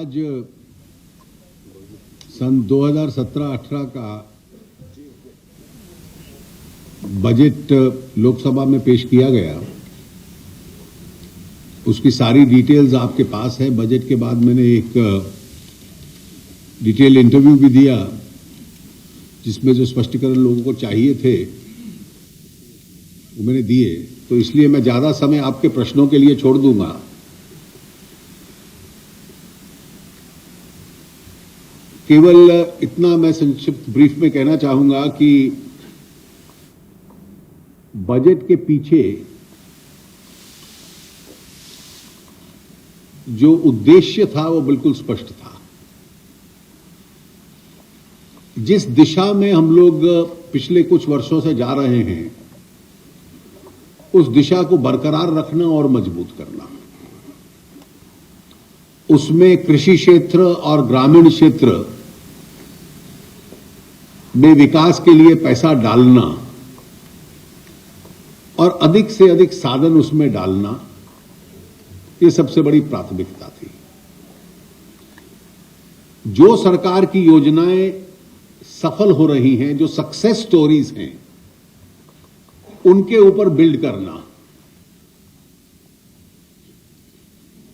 आज सन 2017-18 का बजट लोकसभा में पेश किया गया। उसकी सारी डिटेल्स आपके पास है। बजट के बाद मैंने एक डिटेल इंटरव्यू भी दिया, जिसमें जो स्पष्टीकरण लोगों को चाहिए थे वो मैंने दिए। तो इसलिए मैं ज्यादा समय आपके प्रश्नों के लिए छोड़ दूंगा। केवल इतना मैं संक्षिप्त ब्रीफ में कहना चाहूंगा कि बजट के पीछे जो उद्देश्य था वो बिल्कुल स्पष्ट था। जिस दिशा में हम लोग पिछले कुछ वर्षों से जा रहे हैं, उस दिशा को बरकरार रखना और मजबूत करना, उसमें कृषि क्षेत्र और ग्रामीण क्षेत्र में विकास के लिए पैसा डालना और अधिक से अधिक साधन उसमें डालना, ये सबसे बड़ी प्राथमिकता थी। जो सरकार की योजनाएं सफल हो रही हैं, जो सक्सेस स्टोरीज हैं, उनके ऊपर बिल्ड करना,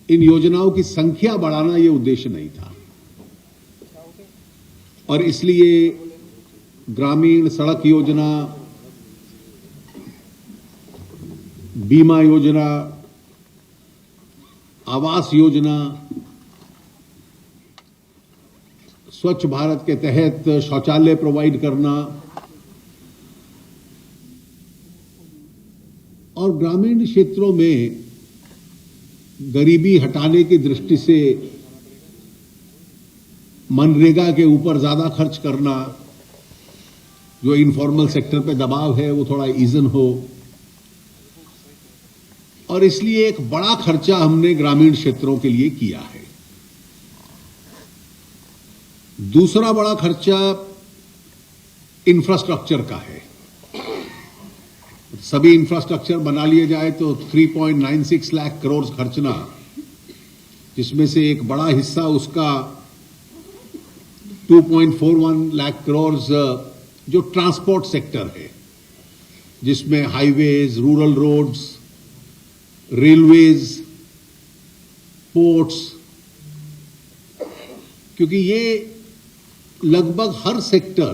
इन योजनाओं की संख्या बढ़ाना, यह उद्देश्य नहीं था। और इसलिए ग्रामीण सड़क योजना, बीमा योजना, आवास योजना, स्वच्छ भारत के तहत शौचालय प्रोवाइड करना और ग्रामीण क्षेत्रों में गरीबी हटाने की दृष्टि से मनरेगा के ऊपर ज्यादा खर्च करना, जो इनफॉर्मल सेक्टर पे दबाव है वो थोड़ा ईजन हो। और इसलिए एक बड़ा खर्चा हमने ग्रामीण क्षेत्रों के लिए किया है। दूसरा बड़ा खर्चा इंफ्रास्ट्रक्चर का है। सभी इंफ्रास्ट्रक्चर बना लिए जाए तो 3.96 लाख करोड़ खर्चना, जिसमें से एक बड़ा हिस्सा उसका 2.41 लाख करोड़ जो ट्रांसपोर्ट सेक्टर है, जिसमें highways, rural roads, railways, ports, क्योंकि ये लगभग हर सेक्टर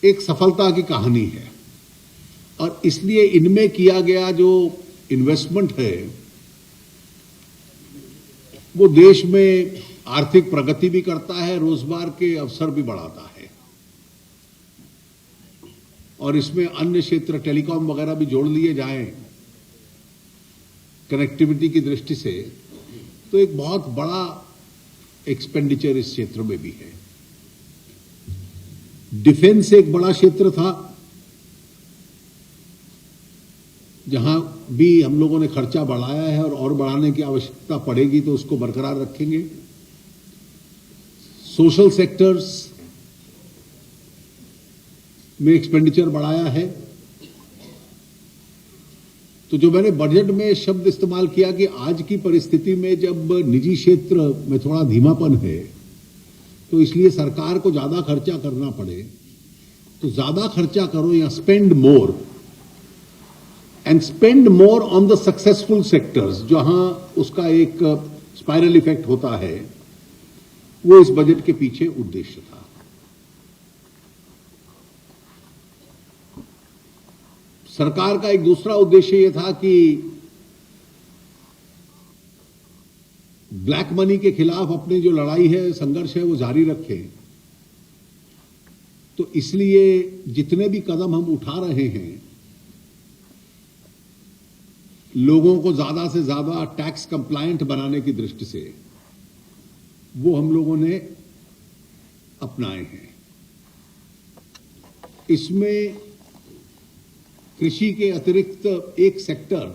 एक सफलता की कहानी है। और इसलिए इनमें किया गया जो इन्वेस्टमेंट है वो देश में आर्थिक प्रगति भी करता है, रोजगार के अवसर भी बढ़ाता है। और इसमें अन्य क्षेत्र टेलीकॉम वगैरह भी जोड़ लिए जाएं कनेक्टिविटी की दृष्टि से, तो एक बहुत बड़ा एक्सपेंडिचर इस क्षेत्र में भी है। डिफेंस एक बड़ा क्षेत्र था, जहां भी हम लोगों ने खर्चा बढ़ाया है और बढ़ाने की आवश्यकता पड़ेगी तो उसको बरकरार रखेंगे। सोशल सेक्टर्स में एक्सपेंडिचर बढ़ाया है। तो जो मैंने बजट में शब्द इस्तेमाल किया कि आज की परिस्थिति में जब निजी क्षेत्र में थोड़ा धीमापन है, तो इसलिए सरकार को ज्यादा खर्चा करना पड़े, तो ज्यादा खर्चा करो या spend more, and spend more on the successful sectors, जहां उसका एक स्पाइरल इफेक्ट होता है। वो इस बजट के पीछे उद्देश्य था। सरकार का एक दूसरा उद्देश्य यह था कि ब्लैक मनी के खिलाफ अपनी जो लड़ाई है, संघर्ष है, वो जारी रखे। तो इसलिए जितने भी कदम हम उठा रहे हैं, लोगों को ज्यादा से ज्यादा टैक्स कंप्लायंट बनाने की दृष्टि से, वो हम लोगों ने अपनाए हैं। इसमें कृषि के अतिरिक्त एक सेक्टर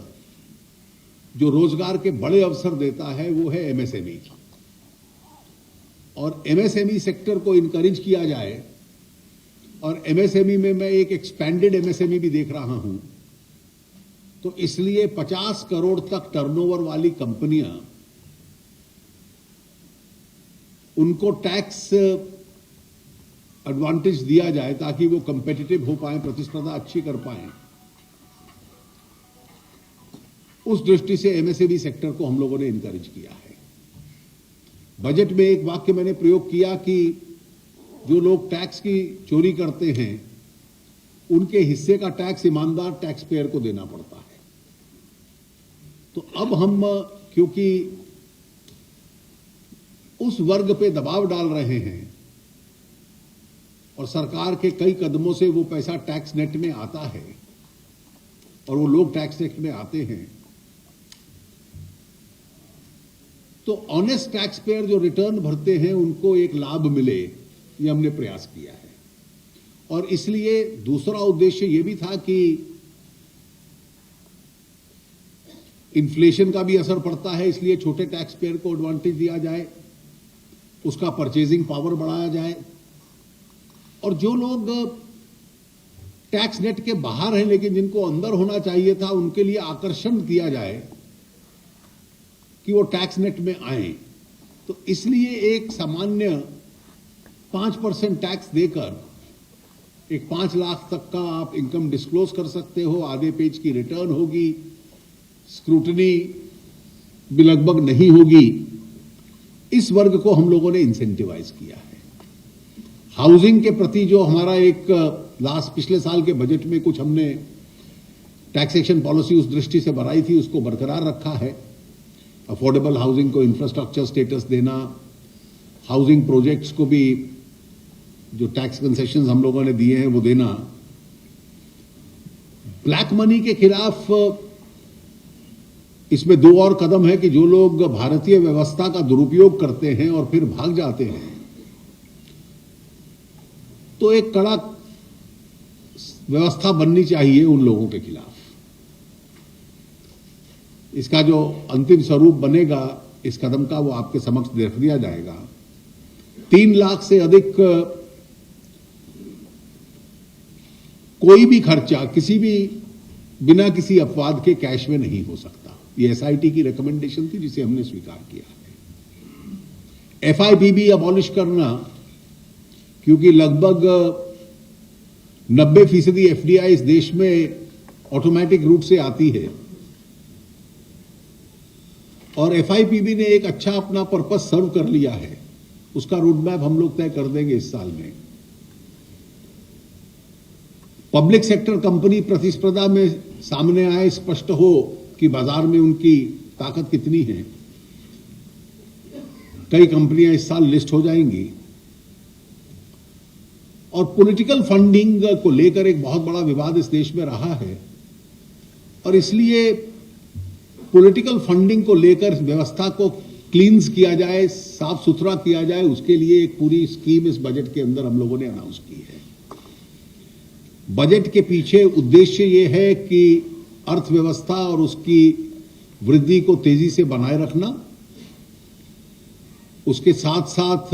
जो रोजगार के बड़े अवसर देता है वो है एमएसएमई। और एमएसएमई सेक्टर को इनकरेज किया जाए, और एमएसएमई में मैं एक एक्सपेंडेड एमएसएमई भी देख रहा हूं। तो इसलिए 50 करोड़ तक टर्नओवर वाली कंपनियां उनको टैक्स एडवांटेज दिया जाए ताकि वो कंपेटिटिव हो पाए, प्रतिस्पर्धा अच्छी कर पाए। उस दृष्टि से एमएसएमई सेक्टर को हम लोगों ने इनकरेज किया है। बजट में एक वाक्य मैंने प्रयोग किया कि जो लोग टैक्स की चोरी करते हैं उनके हिस्से का टैक्स ईमानदार टैक्स पेयर को देना पड़ता है। तो अब हम क्योंकि उस वर्ग पे दबाव डाल रहे हैं और सरकार के कई कदमों से वो पैसा टैक्स नेट में आता है और वो लोग टैक्स नेट में आते हैं, तो ऑनेस्ट टैक्स पेयर जो रिटर्न भरते हैं उनको एक लाभ मिले, ये हमने प्रयास किया है। और इसलिए दूसरा उद्देश्य ये भी था कि इन्फ्लेशन का भी असर पड़ता है, इसलिए छोटे टैक्स पेयर को एडवांटेज दिया जाए, उसका परचेजिंग पावर बढ़ाया जाए, और जो लोग टैक्स नेट के बाहर हैं लेकिन जिनको अंदर होना चाहिए था उनके लिए आकर्षण किया जाए कि वो टैक्स नेट में आए। तो इसलिए एक सामान्य 5% टैक्स देकर एक 5 लाख तक का आप इनकम डिस्क्लोज कर सकते हो, आधे पेज की रिटर्न होगी, स्क्रूटनी भी लगभग नहीं होगी। इस वर्ग को हम लोगों ने इंसेंटिवाइज किया है। हाउसिंग के प्रति जो हमारा एक पिछले साल के बजट में कुछ हमने टैक्सेशन पॉलिसी उस दृष्टि से बनाई थी, उसको बरकरार रखा है। अफोर्डेबल हाउसिंग को इंफ्रास्ट्रक्चर स्टेटस देना, हाउसिंग प्रोजेक्ट्स को भी जो टैक्स कंसेशंस हम लोगों ने दिए हैं वो देना, ब्लैक मनी के खिलाफ इसमें 2 और कदम है कि जो लोग भारतीय व्यवस्था का दुरुपयोग करते हैं और फिर भाग जाते हैं, तो एक कड़ा व्यवस्था बननी चाहिए उन लोगों के खिलाफ। इसका जो अंतिम स्वरूप बनेगा इस कदम का वो आपके समक्ष रख दिया जाएगा। 3 लाख से अधिक कोई भी खर्चा किसी भी बिना किसी अपवाद के कैश में नहीं हो सकता। ये एसआईटी की रिकमेंडेशन थी जिसे हमने स्वीकार किया है। एफआईपीबी अबॉलिश करना, क्योंकि लगभग 90% एफडीआई इस देश में ऑटोमेटिक रूप से आती है और एफआईपीबी ने एक अच्छा अपना पर्पस सर्व कर लिया है, उसका रोड मैप हम लोग तय कर देंगे इस साल में। पब्लिक सेक्टर कंपनी प्रतिस्पर्धा में सामने आए, स्पष्ट हो कि बाजार में उनकी ताकत कितनी है। कई कंपनियां इस साल लिस्ट हो जाएंगी। और पॉलिटिकल फंडिंग को लेकर एक बहुत बड़ा विवाद इस देश में रहा है और इसलिए पॉलिटिकल फंडिंग को लेकर व्यवस्था को क्लींस किया जाए, साफ सुथरा किया जाए, उसके लिए एक पूरी स्कीम इस बजट के अंदर हम लोगों ने अनाउंस की है। बजट के पीछे उद्देश्य यह है कि अर्थव्यवस्था और उसकी वृद्धि को तेजी से बनाए रखना, उसके साथ साथ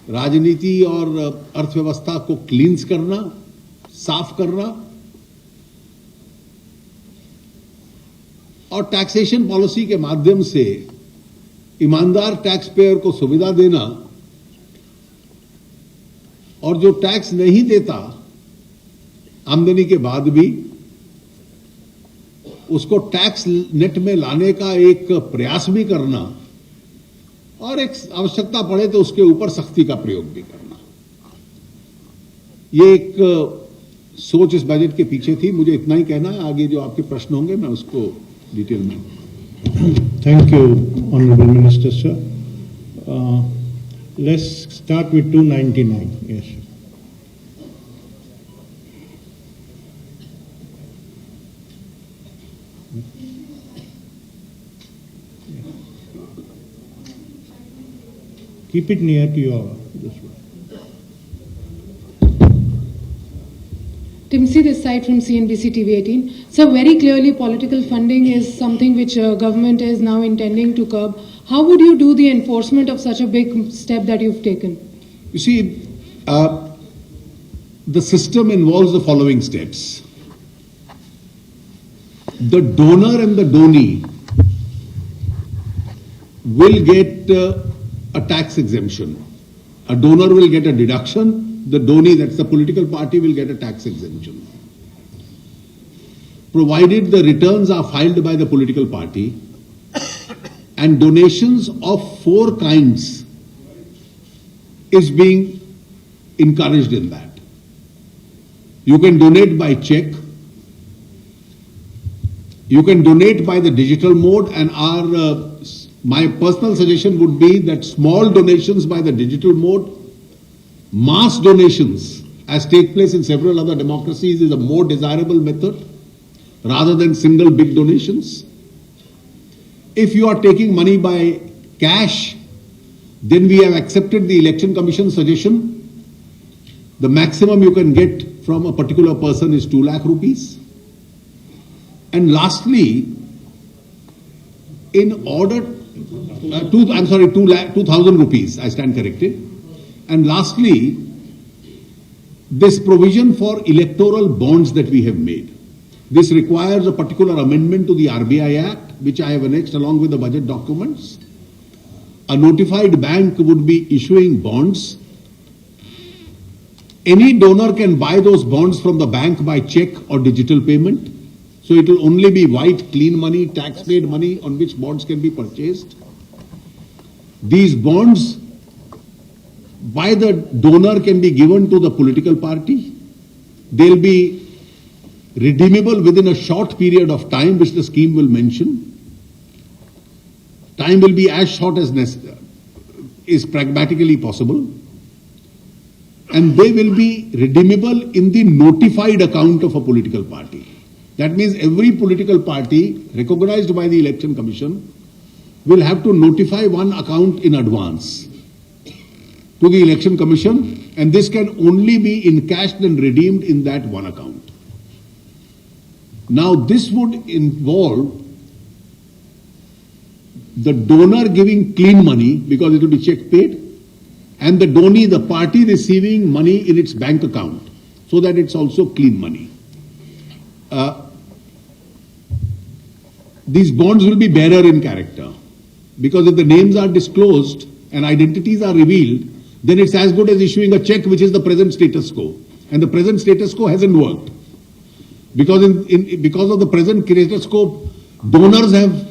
राजनीति और अर्थव्यवस्था को क्लींस करना, साफ करना, और टैक्सेशन पॉलिसी के माध्यम से ईमानदार टैक्स पेयर को सुविधा देना, और जो टैक्स नहीं देता आमदनी के बाद भी उसको टैक्स नेट में लाने का एक प्रयास भी करना, और एक आवश्यकता पड़े तो उसके ऊपर सख्ती का प्रयोग भी करना। ये एक सोच इस बजट के पीछे थी। मुझे इतना ही कहना है, आगे जो आपके प्रश्न होंगे मैं उसको डिटेल में। Thank you honourable minister sir. Let's start with 299. Yes, keep it near to your this one. Timsi this side from CNBC TV 18. So very clearly political funding is something which government is now intending to curb. How would you do the enforcement of such a big step that you've taken? You see, the system involves the following steps. The donor and the donee will get a tax exemption. A donor will get a deduction, the donee, that's the political party, will get a tax exemption. Provided the returns are filed by the political party and donations of 4 kinds is being encouraged in that. You can donate by check, you can donate by the digital mode, and my personal suggestion would be that small donations by the digital mode, mass donations as take place in several other democracies is a more desirable method rather than single big donations. If you are taking money by cash, then we have accepted the Election Commission's suggestion. The maximum you can get from a particular person is 2 lakh rupees. And lastly, in order, 2,000 rupees, I stand corrected. And lastly, this provision for electoral bonds that we have made. This requires a particular amendment to the RBI Act, which I have annexed along with the budget documents. A notified bank would be issuing bonds. Any donor can buy those bonds from the bank by check or digital payment. So it will only be white, clean money, tax-paid money on which bonds can be purchased. These bonds by the donor can be given to the political party. They'll be redeemable within a short period of time, which the scheme will mention. Time will be as short as is pragmatically possible. And they will be redeemable in the notified account of a political party. That means every political party recognized by the Election Commission will have to notify one account in advance to the Election Commission, and this can only be encashed and redeemed in that one account. Now, this would involve the donor giving clean money because it will be check paid, and the donee, the party, receiving money in its bank account so that it's also clean money. These bonds will be bearer in character because if the names are disclosed and identities are revealed, then it's as good as issuing a check, which is the present status quo. And the present status quo hasn't worked. Because because of the present status quo, donors have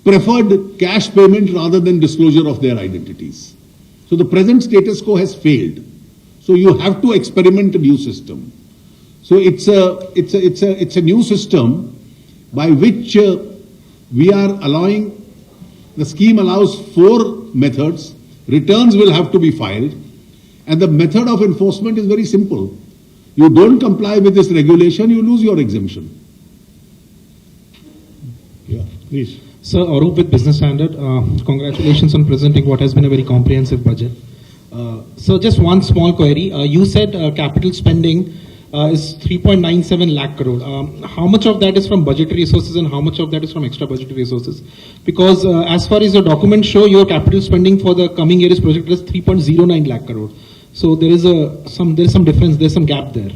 preferred cash payment rather than disclosure of their identities. So the present status quo has failed. So you have to experiment a new system. So it's a new system by which we are allowing, the scheme allows 4 methods. Returns will have to be filed, and the method of enforcement is very simple. You don't comply with this regulation, you lose your exemption. Yeah, please. Sir, Arup with Business Standard. Congratulations on presenting what has been a very comprehensive budget. So just one small query. You said capital spending is 3.97 lakh crore. How much of that is from budgetary resources and how much of that is from extra budgetary resources? Because as far as your documents show, your capital spending for the coming year is projected as 3.09 lakh crore. So there is some difference, there's some gap there.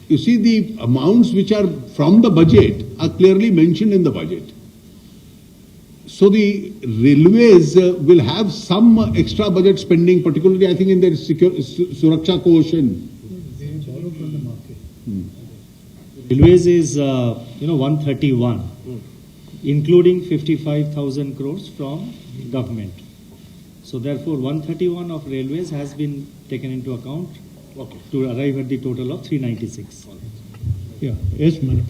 You see, the amounts which are from the budget are clearly mentioned in the budget. So the railways will have some extra budget spending, particularly I think in their Suraksha Quotient. Railways is 131, including 55,000 crores from government. So therefore 131 of railways has been taken into account to arrive at the total of 396. Yeah, yes, madam.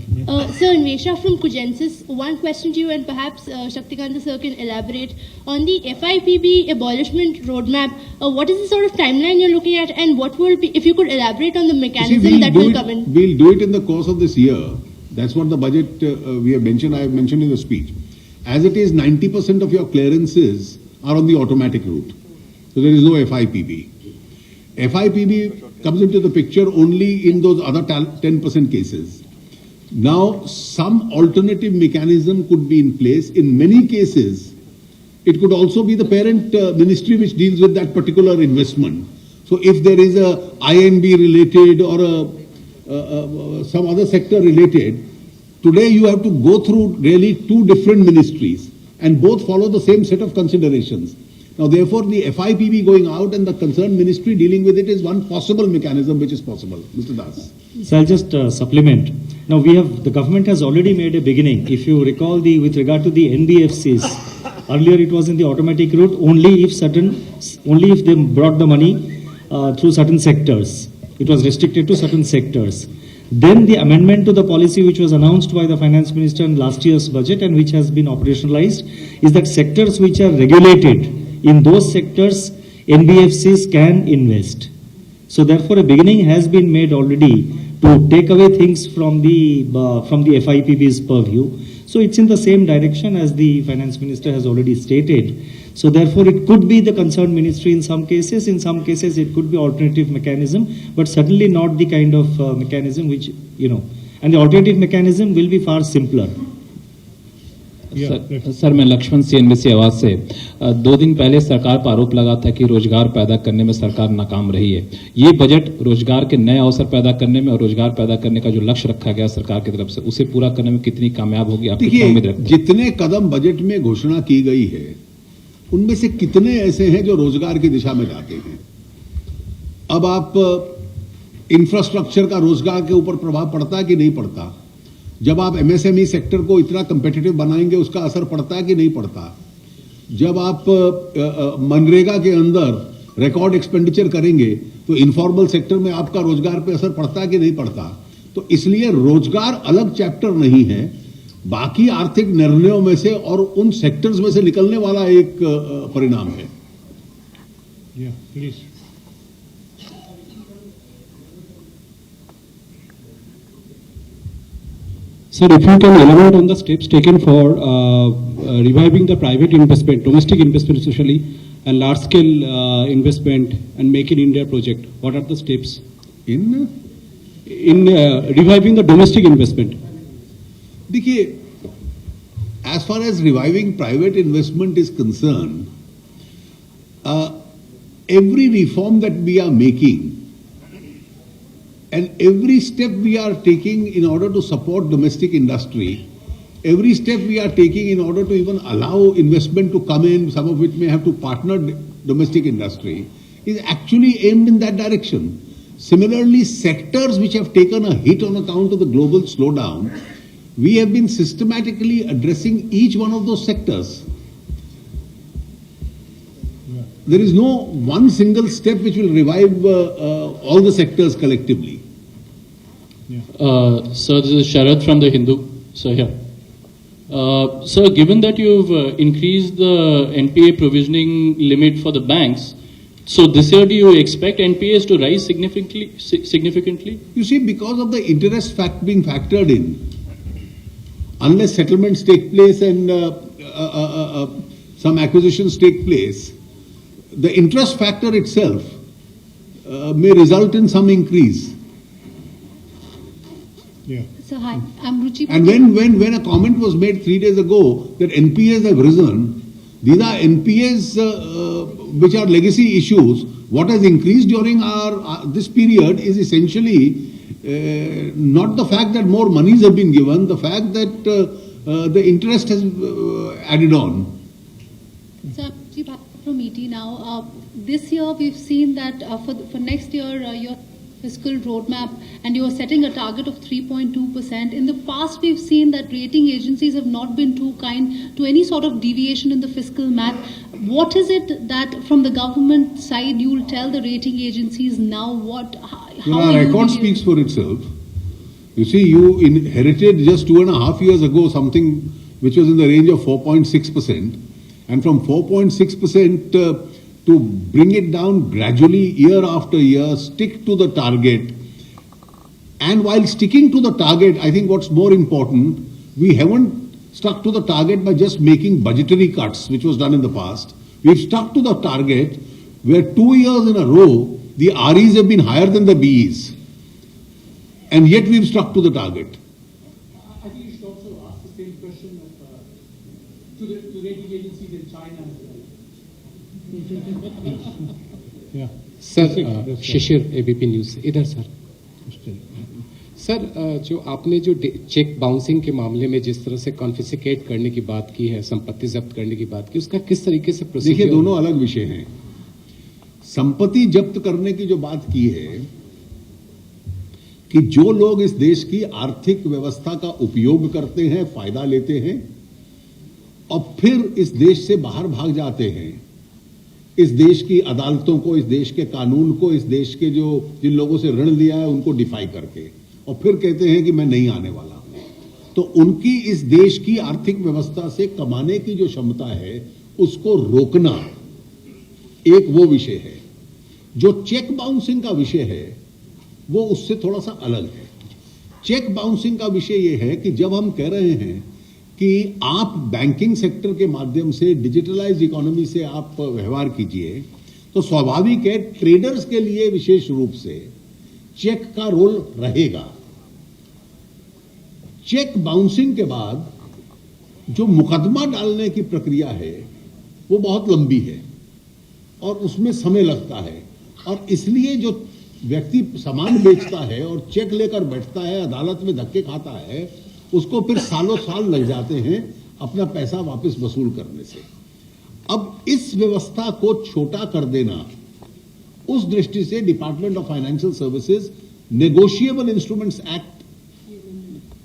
Sir, Anvesha from Kugensis, one question to you, and perhaps Shaktikanta sir can elaborate on the FIPB abolishment roadmap. What is the sort of timeline you're looking at, and what will be, if you could elaborate on the mechanism that will come in? We'll do it in the course of this year. That's what the budget we have mentioned. I have mentioned in the speech. As it is, 90% of your clearances are on the automatic route, so there is no FIPB. FIPB comes into the picture only in those other 10% cases. Now, some alternative mechanism could be in place. In many cases, It could also be the parent ministry which deals with that particular investment. So if there is a INB related or some other sector related, today you have to go through really two different ministries and both follow the same set of considerations. Now therefore the FIPB going out and the concerned ministry dealing with it is one possible mechanism which is possible. Mr. Das. So I'll just supplement. Now the government has already made a beginning. If you recall with regard to the NBFCs, earlier it was in the automatic route only if they brought the money through certain sectors. It was restricted to certain sectors. Then the amendment to the policy which was announced by the finance minister in last year's budget and which has been operationalized is that sectors which are regulated, in those sectors NBFCs can invest. So therefore a beginning has been made already to take away things from the FIPB's purview. So it's in the same direction as the finance minister has already stated. So therefore it could be the concerned ministry in some cases it could be alternative mechanism, but certainly not the kind of mechanism which, and the alternative mechanism will be far simpler. Sir मैं Lakshman CNBC आवाज से 2 दिन पहले सरकार पर आरोप लगा था कि रोजगार पैदा करने में सरकार नाकाम रही है। ये बजट रोजगार के नए अवसर पैदा करने में और रोजगार पैदा करने का जो लक्ष्य रखा गया सरकार की तरफ से उसे पूरा करने में कितनी कामयाब होगी, आप कितनी उम्मीद रखते हैं? जितने कदम बजट में घोषणा की गई है उनमें से कितने ऐसे हैं जो रोजगार की दिशा में जाते हैं? अब आप इंफ्रास्ट्रक्चर का रोजगार के ऊपर प्रभाव पड़ता है कि नहीं पड़ता? जब आप MSME सेक्टर को इतना कंपेटिटिव बनाएंगे उसका असर पड़ता है कि नहीं पड़ता? जब आप मनरेगा के अंदर रिकॉर्ड एक्सपेंडिचर करेंगे तो इनफॉर्मल सेक्टर में आपका रोजगार पे असर पड़ता है कि नहीं पड़ता? तो इसलिए रोजगार अलग चैप्टर नहीं है, बाकी आर्थिक निर्णयों में से और उन सेक्टर्स में से निकलने वाला एक परिणाम है। Yeah, please. Sir, if you can elaborate on the steps taken for reviving the private investment, domestic investment especially, and large-scale investment and Make in India project. What are the steps in reviving the domestic investment? देखिए, as far as reviving private investment is concerned, every reform that we are making and every step we are taking in order to support domestic industry, every step we are taking in order to even allow investment to come in, some of which may have to partner domestic industry, is actually aimed in that direction. Similarly, sectors which have taken a hit on account of the global slowdown, we have been systematically addressing each one of those sectors. There is no one single step which will revive all the sectors collectively. Sir, this is Sharad from The Hindu. Sir, here. Sir, given that you've increased the NPA provisioning limit for the banks, so this year do you expect NPAs to rise significantly? You see, because of the interest being factored in, unless settlements take place and some acquisitions take place, the interest factor itself may result in some increase. Yeah. So hi, I'm Ruchi. And when a comment was made 3 days ago that NPAs have risen, these are NPAs which are legacy issues. What has increased during this period is essentially not the fact that more monies have been given, the fact that the interest has added on. So from ET now, this year we've seen that for next year your fiscal roadmap and you are setting a target of 3.2%. In the past we've seen that rating agencies have not been too kind to any sort of deviation in the fiscal math. What is it that from the government side you will tell the rating agencies now? How Our record speaks for itself. You see, you inherited just 2.5 years ago something which was in the range of 4.6%, and from 4.6% to bring it down gradually year after year, stick to the target. And while sticking to the target, I think what's more important, we haven't stuck to the target by just making budgetary cuts, which was done in the past. We've stuck to the target where 2 years in a row, the REs have been higher than the BEs. And yet we've stuck to the target. I think you should also ask the same question of to rating agencies in China as well. Yeah. Sir Yes, sir. Shishir ABP news इधर sir Still. Sir जो आपने जो cheque bouncing के मामले में जिस तरह से कॉन्फिस्केट करने की बात की है, संपत्ति जब्त करने की बात की, उसका किस तरीके से देखिए, प्रोसीजर दोनों अलग विषय हैं। संपत्ति जब्त करने की जो बात की है कि जो लोग इस देश की आर्थिक व्यवस्था का उपयोग करते हैं, फायदा लेते हैं और फिर इस देश से बाहर भाग जाते हैं, इस देश की अदालतों को, इस देश के कानून को, इस देश के जिन लोगों से ऋण लिया है उनको डिफाई करके, और फिर कहते हैं कि मैं नहीं आने वाला, तो उनकी इस देश की आर्थिक व्यवस्था से कमाने की जो क्षमता है उसको रोकना एक वो विषय है। जो चेक बाउंसिंग का विषय है वो उससे थोड़ा सा अलग है। चेक बाउंसिंग का विषय ये है कि जब हम कह रहे हैं कि आप बैंकिंग सेक्टर के माध्यम से, डिजिटलाइज इकोनॉमी से आप व्यवहार कीजिए, तो स्वाभाविक है ट्रेडर्स के लिए विशेष रूप से चेक का रोल रहेगा। चेक बाउंसिंग के बाद जो मुकदमा डालने की प्रक्रिया है वो बहुत लंबी है और उसमें समय लगता है, और इसलिए जो व्यक्ति सामान बेचता है और चेक लेकर बैठता है, अदालत में धक्के खाता है, उसको फिर सालों साल लग जाते हैं अपना पैसा वापस वसूल करने से। अब इस व्यवस्था को छोटा कर देना, उस दृष्टि से department of financial services negotiable instruments act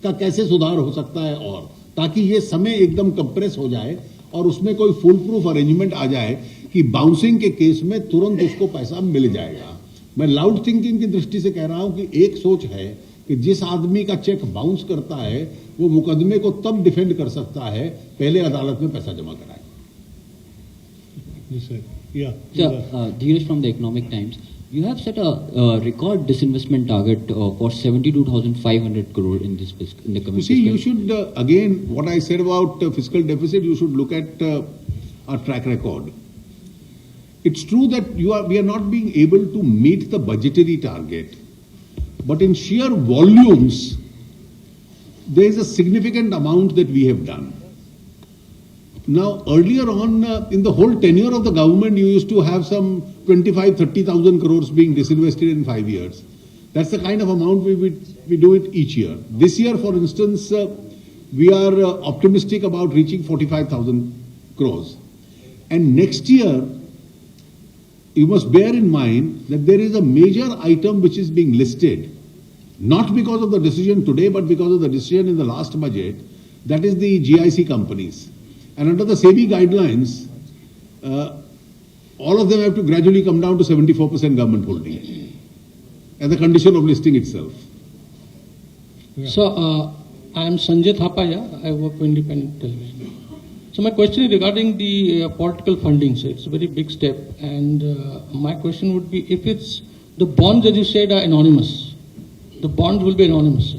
का कैसे सुधार हो सकता है, और ताकि ये समय एकदम कंप्रेस हो जाए और उसमें कोई फुल प्रूफ अरेंजमेंट आ जाए कि बाउंसिंग के केस में तुरंत उसको पैसा मिल जाएगा। मैं लाउड थिंकिंग की दृष्टि से कह रहा हूं कि एक सोच है कि जिस आदमी का चेक बाउंस करता है वो मुकदमे को तब डिफेंड कर सकता है पहले अदालत में पैसा जमा कराए। Yes, sir. Yeah. Dheeraj from the Economic Times. You have set a record disinvestment target for 72,500 crore in this in the coming You see, you fiscal. should, again, what I said about fiscal deficit, you should look at our track record. It's true that we are not being able to meet the budgetary target, but in sheer volumes, there is a significant amount that we have done. Now, earlier on, in the whole tenure of the government, you used to have some 25,000-30,000 crores being disinvested in 5 years. That's the kind of amount we do it each year. This year, for instance, we are optimistic about reaching 45,000 crores. And next year, you must bear in mind that there is a major item which is being listed, not because of the decision today, but because of the decision in the last budget, that is the GIC companies. And under the SEBI guidelines, all of them have to gradually come down to 74% government holding as a condition of listing itself. So, I am Sanjay Thapaya. I work for Independent Television. So, my question is regarding the political funding. So, it's a very big step. And my question would be, if it's the bonds, as you said, are anonymous, the bonds will be anonymous.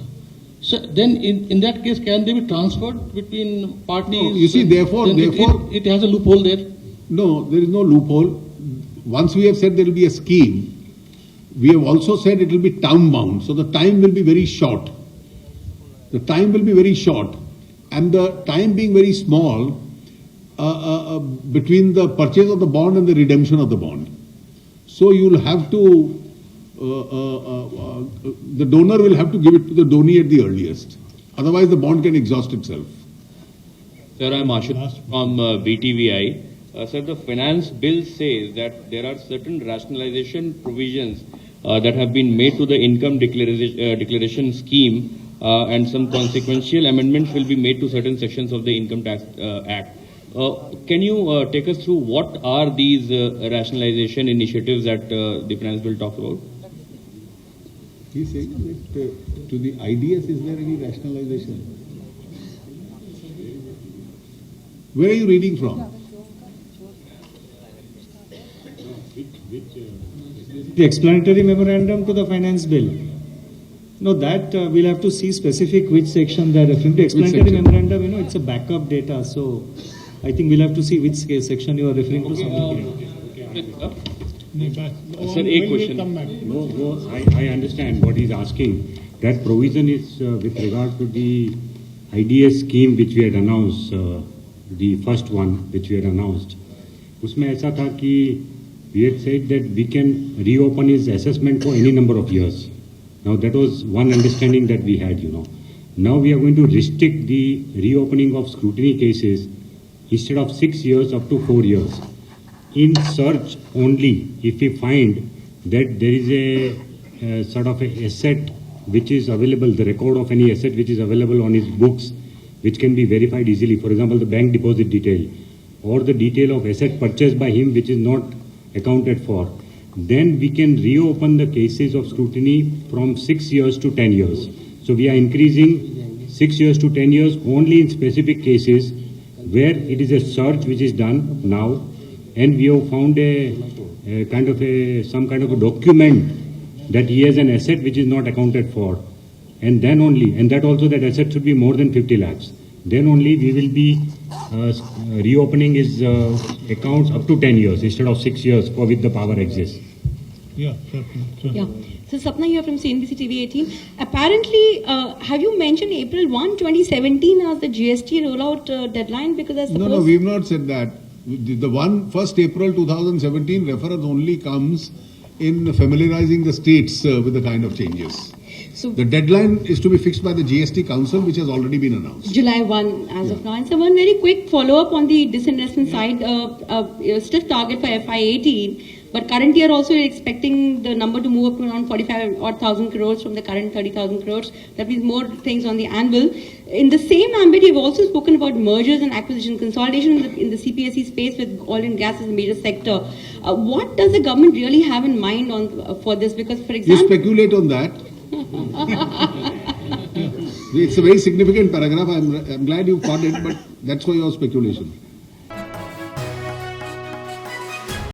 So then, in that case, can they be transferred between parties? No, you see, therefore, it has a loophole there. No, there is no loophole. Once we have said there will be a scheme, we have also said it will be town bound. So the time will be very short. The time will be very short, and the time being very small between the purchase of the bond and the redemption of the bond. So you will have to. The donor will have to give it to the donee at the earliest. Otherwise, the bond can exhaust itself. Sir, I'm Ashut from BTVI. Sir, the finance bill says that there are certain rationalization provisions that have been made to the income declaration scheme, and some consequential amendments will be made to certain sections of the Income Tax Act. Can you take us through what are these rationalization initiatives that the finance bill talks about? He's saying that to the IDS, is there any rationalization? Where are you reading from? The explanatory memorandum to the finance bill. No, that we'll have to see specific which section they're referring to. Explanatory memorandum, it's a backup data, so I think we'll have to see which section you are referring to. Sir, a question. No, I understand what he's asking. That provision is with regard to the IDS scheme which we had announced the first one which we had announced, उसमें ऐसा था कि we had said that we can reopen his assessment for any number of years. Now that was one understanding that we had, you know. Now we are going to restrict the reopening of scrutiny cases instead of 6 years up to 4 years. In search only, if we find that there is a sort of a asset which is available, the record of any asset which is available on his books, which can be verified easily, for example, the bank deposit detail, or the detail of asset purchased by him which is not accounted for, then we can reopen the cases of scrutiny from 6 years to 10 years. So we are increasing 6 years to 10 years only in specific cases where it is a search which is done now, and we have found some kind of a document that he has an asset which is not accounted for, and then only, and that also that asset should be more than 50 lakhs. Then only we will be reopening his accounts up to 10 years instead of 6 years for which the power exists. Yeah, sure. Yeah. So Sapna here from CNBC TV 18. Apparently, have you mentioned April 1, 2017 as the GST rollout deadline? Because I suppose... No, we've not said that. The 1st April 2017 reference only comes in familiarizing the states with the kind of changes. So the deadline is to be fixed by the GST Council, which has already been announced. July 1 as of now. And so one very quick follow-up on the disinvestment side, stiff target for FY18. But current year also you're expecting the number to move up to around 45,000 crores from the current 30,000 crores. That means more things on the anvil. In the same ambit, you've also spoken about mergers and acquisition, consolidation in the CPSE space with oil and gas as a major sector. What does the government really have in mind for this? Because, for example... You speculate on that. It's a very significant paragraph. I'm glad you caught it, but that's for your speculation.